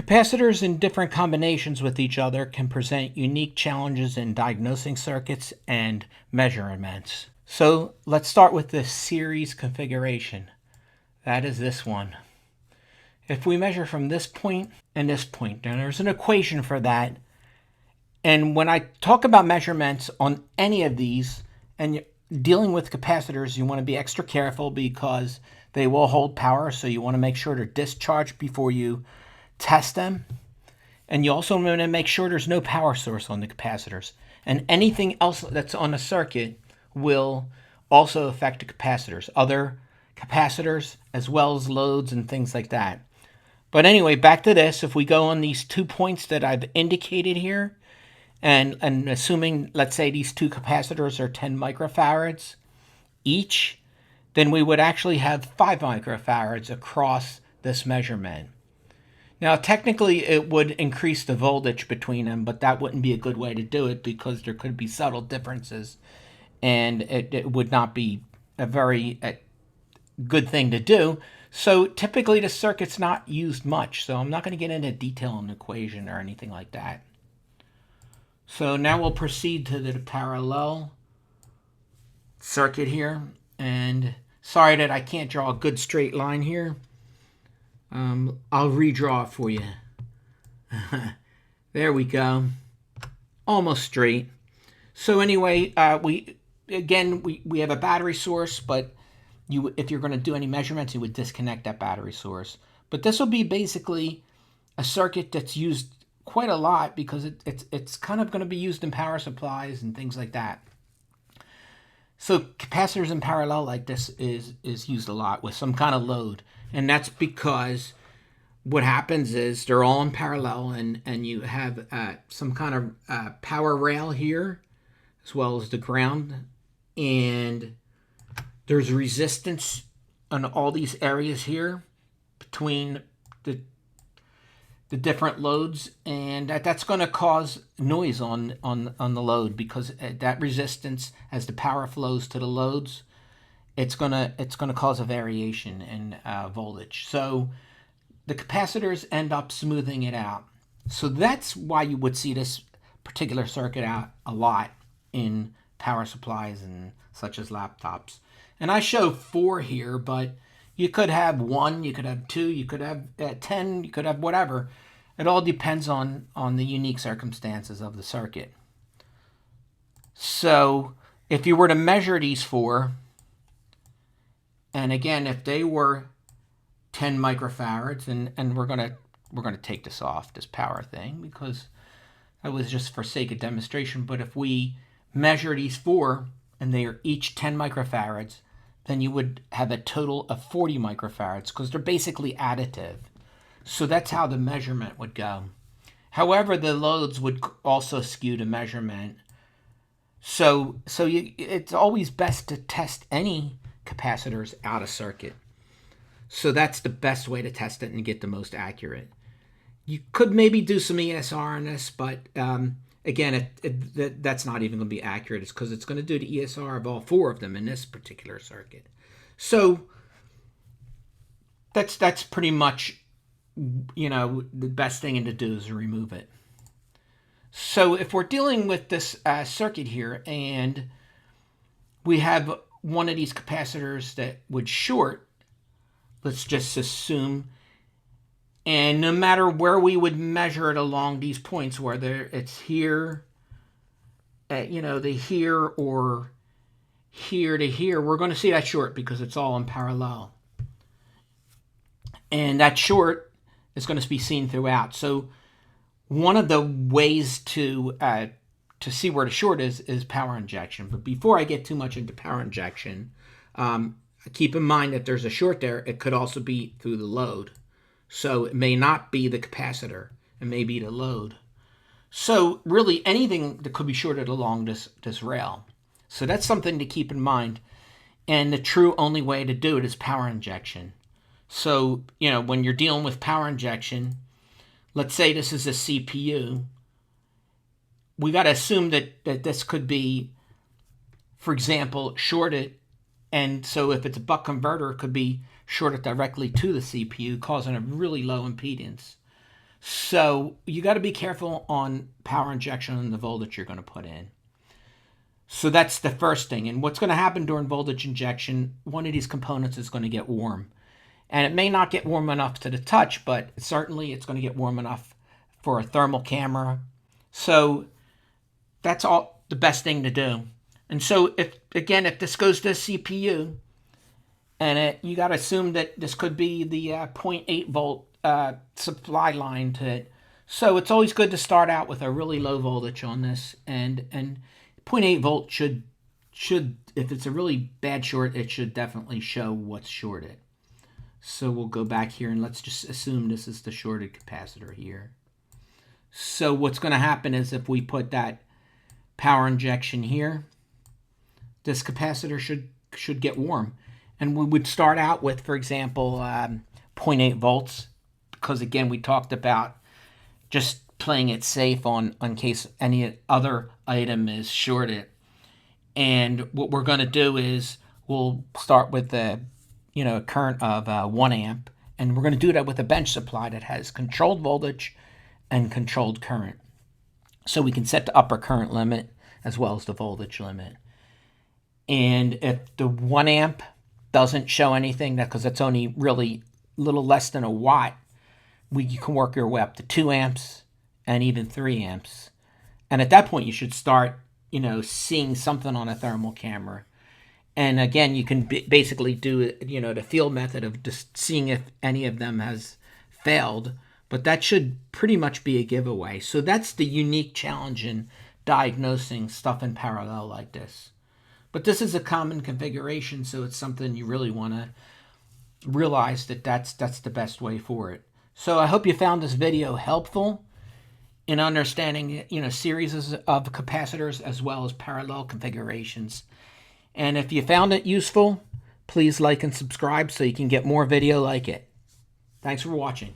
Capacitors in different combinations with each other can present unique challenges in diagnosing circuits and measurements. So let's start with the series configuration. That is this one. If we measure from this point and this point, and there's an equation for that. And when I talk about measurements on any of these, and dealing with capacitors, you want to be extra careful because they will hold power, so you want to make sure they're discharged before you test them. And you also want to make sure there's no power source on the capacitors. And anything else that's on a circuit will also affect the capacitors, other capacitors, as well as loads and things like that. But anyway, back to this. If we go on these 2 points that I've indicated here, and assuming, let's say, these two capacitors are 10 microfarads each, then we would actually have 5 microfarads across this measurement. Now, technically, it would increase the voltage between them, but that wouldn't be a good way to do it because there could be subtle differences, and it would not be a very good thing to do. So typically, the circuit's not used much, so I'm not going to get into detail on the equation or anything like that. So now we'll proceed to the parallel circuit here, and sorry that I can't draw a good straight line here. I'll redraw it for you. There we go. Almost straight. So anyway, we have a battery source, but if you're going to do any measurements, you would disconnect that battery source. But this will be basically a circuit that's used quite a lot because it's kind of going to be used in power supplies and things like that. So capacitors in parallel like this is used a lot with some kind of load. And that's because what happens is they're all in parallel, and you have some kind of power rail here as well as the ground. And there's resistance on all these areas here between the different loads, and that's going to cause noise on the load because that resistance, as the power flows to the loads, it's gonna cause a variation in voltage. So the capacitors end up smoothing it out. So that's why you would see this particular circuit out a lot in power supplies and such as laptops. And I show 4 here, but you could have 1, you could have 2, you could have 10, you could have whatever. It all depends on the unique circumstances of the circuit. So if you were to measure these 4, and again, if they were 10 microfarads, and we're gonna take this off, this power thing, because that was just for sake of demonstration. But if we measure these 4 and they are each 10 microfarads, then you would have a total of 40 microfarads because they're basically additive. So that's how the measurement would go. However, the loads would also skew the measurement. So it's always best to test any capacitors out of circuit. So that's the best way to test it and get the most accurate. You could maybe do some ESR on this, but again, that's not even going to be accurate. It's because it's going to do the ESR of all 4 of them in this particular circuit. So that's pretty much, the best thing to do is remove it. So if we're dealing with this circuit here, and we have one of these capacitors that would short, let's just assume, and no matter where we would measure it along these points, whether it's here, the here or here to here, we're going to see that short because it's all in parallel. And that short is going to be seen throughout. So one of the ways to see where the short is power injection. But before I get too much into power injection, keep in mind that there's a short there. It could also be through the load. So it may not be the capacitor. It may be the load. So really anything that could be shorted along this rail. So that's something to keep in mind. And the true only way to do it is power injection. So, when you're dealing with power injection, let's say this is a CPU. We got to assume that this could be, for example, shorted. And so if it's a buck converter, it could be shorted directly to the CPU, causing a really low impedance. So you got to be careful on power injection and the voltage you're going to put in. So that's the first thing. And what's going to happen during voltage injection, one of these components is going to get warm. And it may not get warm enough to the touch, but certainly it's going to get warm enough for a thermal camera. So that's all the best thing to do. And so if this goes to CPU, and you got to assume that this could be the 0.8 volt supply line to it. So it's always good to start out with a really low voltage on this, and 0.8 volt should, if it's a really bad short, it should definitely show what's shorted. So we'll go back here and let's just assume this is the shorted capacitor here. So what's going to happen is if we put that power injection here, this capacitor should get warm. And we would start out with, for example, 0.8 volts, because again, we talked about just playing it safe in case any other item is shorted. And what we're going to do is we'll start with the current of 1 amp, and we're going to do that with a bench supply that has controlled voltage and controlled current. So we can set the upper current limit as well as the voltage limit. And if the 1 amp doesn't show anything, because it's only really a little less than a watt, you can work your way up to 2 amps and even 3 amps. And at that point, you should start, seeing something on a thermal camera. And again, you can basically do, the field method of just seeing if any of them has failed. But that should pretty much be a giveaway. So that's the unique challenge in diagnosing stuff in parallel like this. But this is a common configuration, so it's something you really want to realize that's the best way for it. So I hope you found this video helpful in understanding, series of capacitors as well as parallel configurations. And if you found it useful, please like and subscribe so you can get more video like it. Thanks for watching.